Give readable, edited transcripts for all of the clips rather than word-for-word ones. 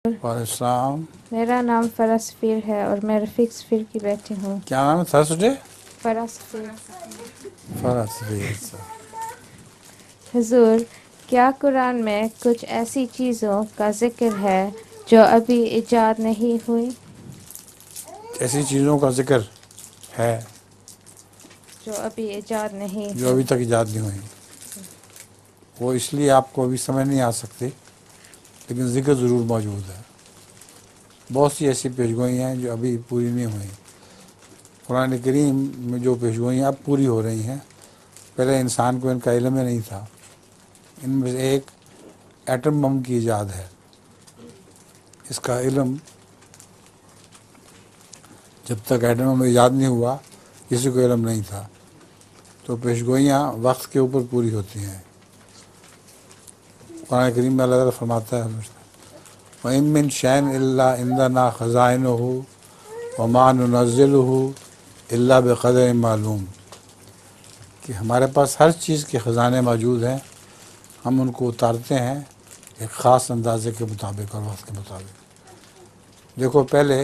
السلام. میرا نام فرح سفیر ہے اور میں رفیق سفیر کی بیٹی ہوں. کیا نام ہے تھرسڈے؟ فرح سفیر. فرح سفیر. حضور، کیا قرآن میں کچھ ایسی چیزوں کا ذکر ہے جو ابھی ایجاد نہیں ہوئی؟ ایسی چیزوں کا ذکر ہے جو ابھی ایجاد نہیں جو ہوئی. ابھی تک ایجاد نہیں ہوئی. وہ اس لیے آپ کو ابھی سمجھ نہیں آ سکتی، لیکن ذکر ضرور موجود ہے. بہت سی ایسی پیشگوئیاں ہیں جو ابھی پوری نہیں ہوئیں. قرآن کریم میں جو پیشگوئیاں اب پوری ہو رہی ہیں، پہلے انسان کو ان کا علم ہی نہیں تھا. ان میں سے ایک ایٹم بم کی ایجاد ہے. اس کا علم جب تک ایٹم بم ایجاد نہیں ہوا کسی کو علم نہیں تھا. تو پیشگوئیاں وقت کے اوپر پوری ہوتی ہیں. قرآن کریم میں اللہ تعالیٰ فرماتا ہے وَإِن مِّن شَيْءٍ إِلَّا عِندَنَا خَزَائِنُهُ وَمَا نُنَزِّلُهُ إِلَّا بِقَدَرٍ مَّعْلُومٍ، کہ ہمارے پاس ہر چیز کے خزانے موجود ہیں، ہم ان کو اتارتے ہیں ایک خاص اندازے کے مطابق اور وقت کے مطابق. دیکھو پہلے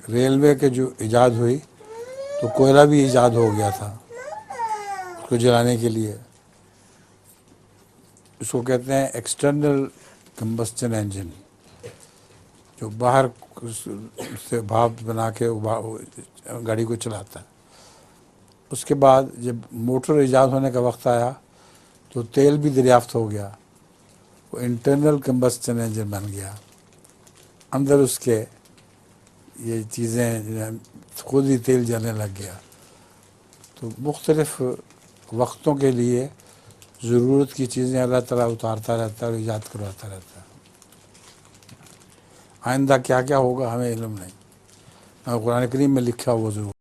ریلوے کے جو ایجاد ہوئی تو کوئلہ بھی ایجاد ہو گیا تھا اس کو جلانے کے لیے. اس کو کہتے ہیں ایکسٹرنل کمبسچن انجن، جو باہر سے بھاپ بنا کے گاڑی کو چلاتا ہے. اس کے بعد جب موٹر ایجاد ہونے کا وقت آیا تو تیل بھی دریافت ہو گیا، وہ انٹرنل کمبسچن انجن بن گیا. اندر اس کے یہ چیزیں خود ہی تیل جلنے لگ گیا. تو مختلف وقتوں کے لیے ضرورت کی چیزیں اللہ تعالیٰ اتارتا رہتا ہے اور ایجاد کرواتا رہتا ہے. آئندہ کیا کیا ہوگا ہمیں علم نہیں، قرآن کریم میں لکھا ہوا ضرور